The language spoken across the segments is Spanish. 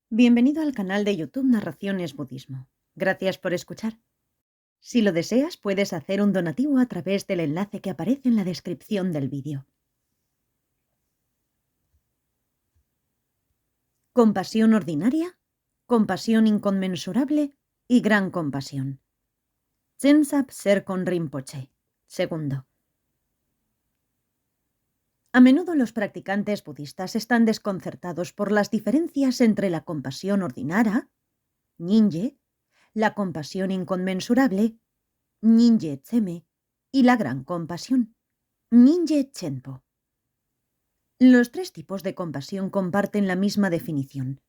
Bienvenido al canal de YouTube Narraciones Budismo. Gracias por escuchar. Si lo deseas, puedes hacer un donativo a través del enlace que aparece en la descripción del vídeo. Compasión ordinaria, compasión inconmensurable y gran compasión. Tsensab Serkon Rinpoche. Segundo. A menudo los practicantes budistas están desconcertados por las diferencias entre la compasión ordinaria, Nyingye, la compasión inconmensurable, Nyingye Tseme, y la gran compasión, Nyingye Chenpo. Los tres tipos de compasión comparten la misma definición: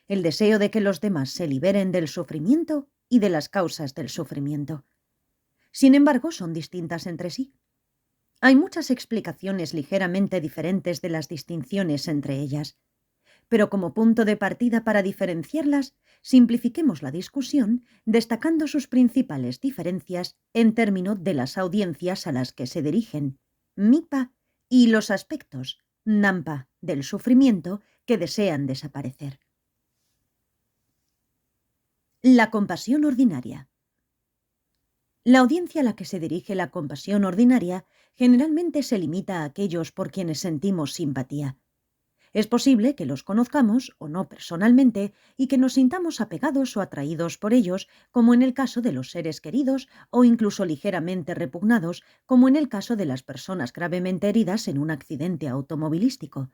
el deseo de que los demás se liberen del sufrimiento y de las causas del sufrimiento. Sin embargo, son distintas entre sí. Hay muchas explicaciones ligeramente diferentes de las distinciones entre ellas, pero como punto de partida para diferenciarlas, simplifiquemos la discusión destacando sus principales diferencias en términos de las audiencias a las que se dirigen, Mipa, y los aspectos, Nampa, del sufrimiento que desean desaparecer. La compasión ordinaria. La audiencia a la que se dirige la compasión ordinaria generalmente se limita a aquellos por quienes sentimos simpatía. Es posible que los conozcamos o no personalmente y que nos sintamos apegados o atraídos por ellos, como en el caso de los seres queridos, o incluso ligeramente repugnados, como en el caso de las personas gravemente heridas en un accidente automovilístico.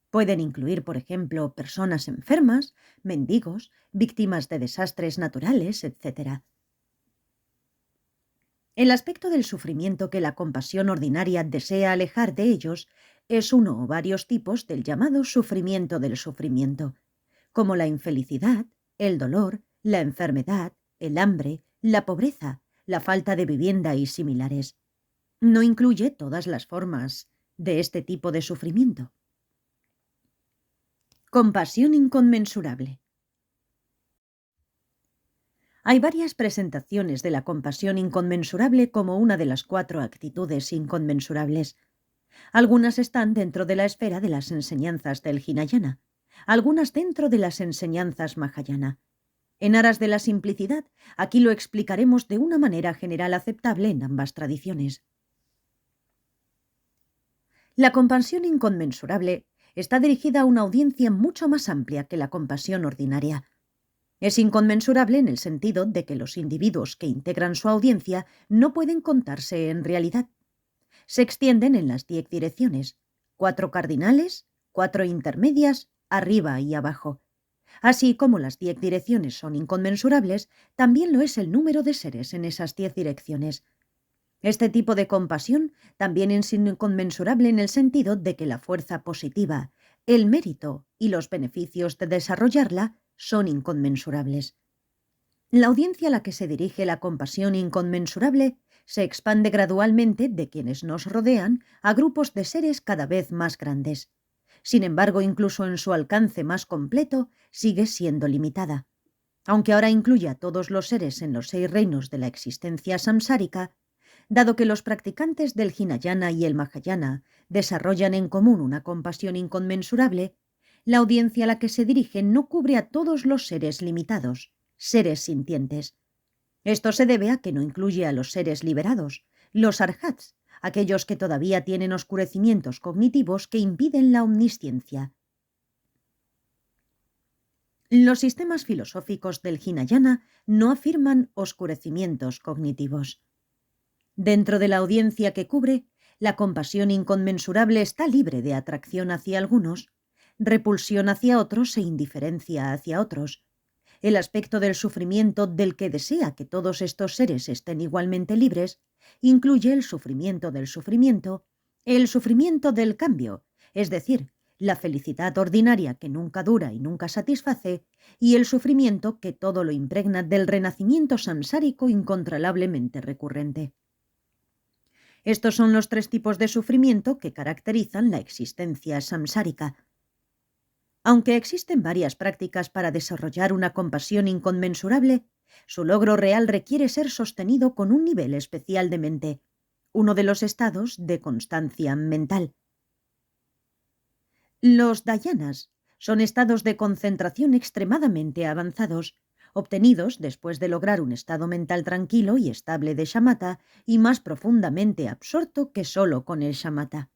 Pueden incluir, por ejemplo, personas enfermas, mendigos, víctimas de desastres naturales, etc. El aspecto del sufrimiento que la compasión ordinaria desea alejar de ellos es uno o varios tipos del llamado sufrimiento del sufrimiento, como la infelicidad, el dolor, la enfermedad, el hambre, la pobreza, la falta de vivienda y similares. No incluye todas las formas de este tipo de sufrimiento. Compasión inconmensurable. Hay varias presentaciones de la compasión inconmensurable como una de las 4 actitudes inconmensurables. Algunas están dentro de la esfera de las enseñanzas del Hinayana, algunas dentro de las enseñanzas Mahayana. En aras de la simplicidad, aquí lo explicaremos de una manera general aceptable en ambas tradiciones. La compasión inconmensurable está dirigida a una audiencia mucho más amplia que la compasión ordinaria. Es inconmensurable en el sentido de que los individuos que integran su audiencia no pueden contarse en realidad. Se extienden en las 10 direcciones, 4 cardinales, 4 intermedias, arriba y abajo. Así como las 10 direcciones son inconmensurables, también lo es el número de seres en esas 10 direcciones. Este tipo de compasión también es inconmensurable en el sentido de que la fuerza positiva, el mérito y los beneficios de desarrollarla son inconmensurables. La audiencia a la que se dirige la compasión inconmensurable se expande gradualmente de quienes nos rodean a grupos de seres cada vez más grandes. Sin embargo, incluso en su alcance más completo, sigue siendo limitada. Aunque ahora incluye a todos los seres en los 6 reinos de la existencia samsárica, dado que los practicantes del Hinayana y el Mahayana desarrollan en común una compasión inconmensurable, la audiencia a la que se dirige no cubre a todos los seres limitados, seres sintientes. Esto se debe a que no incluye a los seres liberados, los arhats, aquellos que todavía tienen oscurecimientos cognitivos que impiden la omnisciencia. Los sistemas filosóficos del Hinayana no afirman oscurecimientos cognitivos. Dentro de la audiencia que cubre, la compasión inconmensurable está libre de atracción hacia algunos, repulsión hacia otros e indiferencia hacia otros. El aspecto del sufrimiento del que desea que todos estos seres estén igualmente libres incluye el sufrimiento del cambio, es decir, la felicidad ordinaria que nunca dura y nunca satisface, y el sufrimiento que todo lo impregna del renacimiento samsárico incontrolablemente recurrente. Estos son los 3 tipos de sufrimiento que caracterizan la existencia samsárica. Aunque existen varias prácticas para desarrollar una compasión inconmensurable, su logro real requiere ser sostenido con un nivel especial de mente, uno de los estados de constancia mental. Los dhayanas Son estados de concentración extremadamente avanzados, obtenidos después de lograr un estado mental tranquilo y estable de shamatha y más profundamente absorto que solo con el shamatha.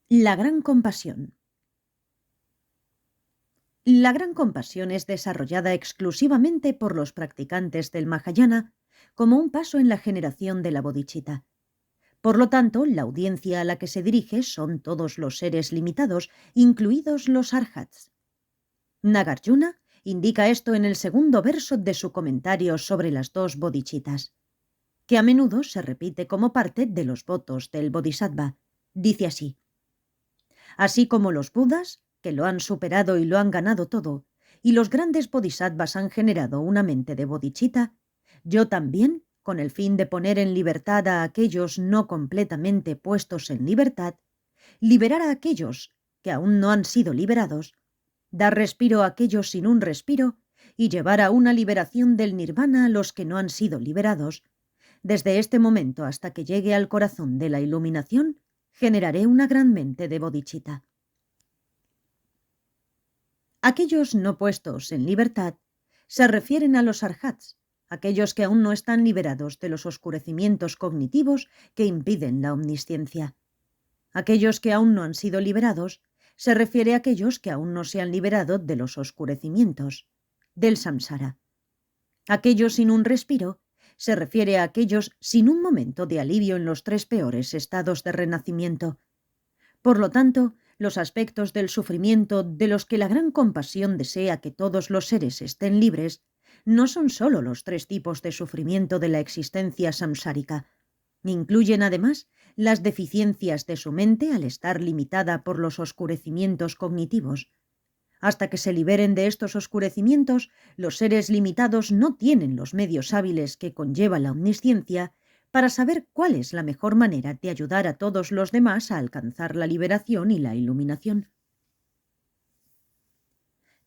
La gran compasión. La gran compasión es desarrollada exclusivamente por los practicantes del Mahayana como un paso en la generación de la bodhicitta. Por lo tanto, la audiencia a la que se dirige son todos los seres limitados, incluidos los arhats. Nagarjuna indica esto en el segundo verso de su comentario sobre las dos bodhicittas, que a menudo se repite como parte de los votos del bodhisattva. Dice así: así como los budas, que lo han superado y lo han ganado todo, y los grandes bodhisattvas han generado una mente de bodhicitta, yo también, con el fin de poner en libertad a aquellos no completamente puestos en libertad, liberar a aquellos que aún no han sido liberados, dar respiro a aquellos sin un respiro y llevar a una liberación del nirvana a los que no han sido liberados, desde este momento hasta que llegue al corazón de la iluminación, generaré una gran mente de bodhicitta. Aquellos no puestos en libertad se refieren a los arhats, aquellos que aún no están liberados de los oscurecimientos cognitivos que impiden la omnisciencia. Aquellos que aún no han sido liberados se refiere a aquellos que aún no se han liberado de los oscurecimientos, del samsara. Aquellos sin un respiro se refiere a aquellos sin un momento de alivio en los tres peores estados de renacimiento. Por lo tanto, los aspectos del sufrimiento de los que la gran compasión desea que todos los seres estén libres no son sólo los tres tipos de sufrimiento de la existencia samsárica. Incluyen además las deficiencias de su mente al estar limitada por los oscurecimientos cognitivos. Hasta que se liberen de estos oscurecimientos, los seres limitados no tienen los medios hábiles que conlleva la omnisciencia para saber cuál es la mejor manera de ayudar a todos los demás a alcanzar la liberación y la iluminación.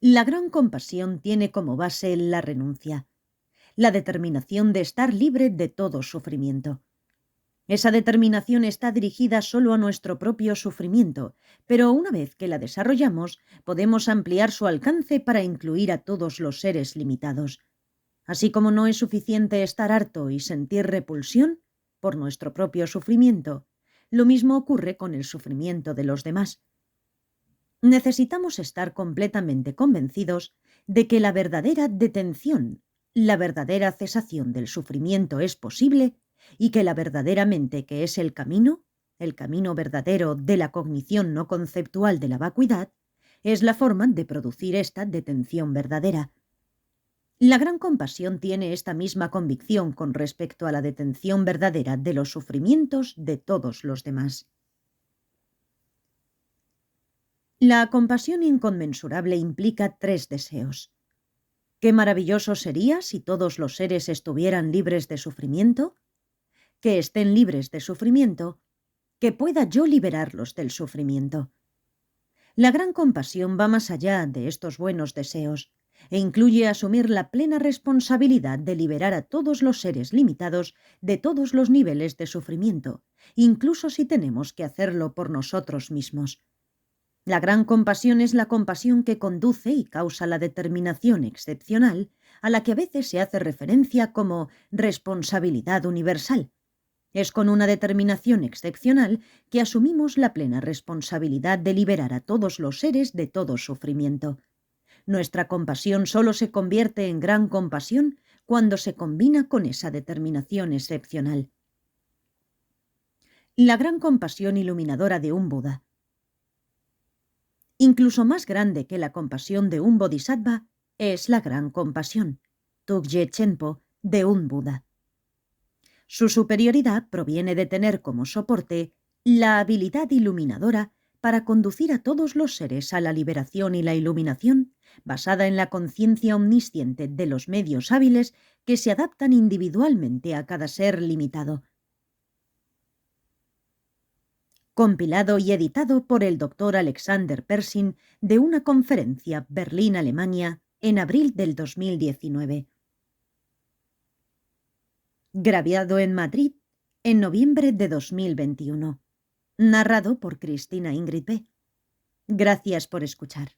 La gran compasión tiene como base la renuncia, la determinación de estar libre de todo sufrimiento. Esa determinación está dirigida solo a nuestro propio sufrimiento, pero una vez que la desarrollamos, podemos ampliar su alcance para incluir a todos los seres limitados. Así como no es suficiente estar harto y sentir repulsión por nuestro propio sufrimiento, lo mismo ocurre con el sufrimiento de los demás. Necesitamos estar completamente convencidos de que la verdadera detención, la verdadera cesación del sufrimiento es posible y que la verdadera mente, que es el camino verdadero de la cognición no conceptual de la vacuidad, es la forma de producir esta detención verdadera. La gran compasión tiene esta misma convicción con respecto a la detención verdadera de los sufrimientos de todos los demás. La compasión inconmensurable implica tres deseos. ¿Qué maravilloso sería si todos los seres estuvieran libres de sufrimiento? Que estén libres de sufrimiento, que pueda yo liberarlos del sufrimiento. La gran compasión va más allá de estos buenos deseos e incluye asumir la plena responsabilidad de liberar a todos los seres limitados de todos los niveles de sufrimiento, incluso si tenemos que hacerlo por nosotros mismos. La gran compasión es la compasión que conduce y causa la determinación excepcional a la que a veces se hace referencia como responsabilidad universal. Es con una determinación excepcional que asumimos la plena responsabilidad de liberar a todos los seres de todo sufrimiento. Nuestra compasión solo se convierte en gran compasión cuando se combina con esa determinación excepcional. La gran compasión iluminadora de un Buda. Incluso más grande que la compasión de un bodhisattva es la gran compasión, Tugye Chenpo, de un Buda. Su superioridad proviene de tener como soporte la habilidad iluminadora para conducir a todos los seres a la liberación y la iluminación, basada en la conciencia omnisciente de los medios hábiles que se adaptan individualmente a cada ser limitado. Compilado y editado por el Dr. Alexander Pershing de una conferencia Berlín, Alemania, en abril del 2019. Grabado en Madrid en noviembre de 2021. Narrado por Cristina Ingrid P. Gracias por escuchar.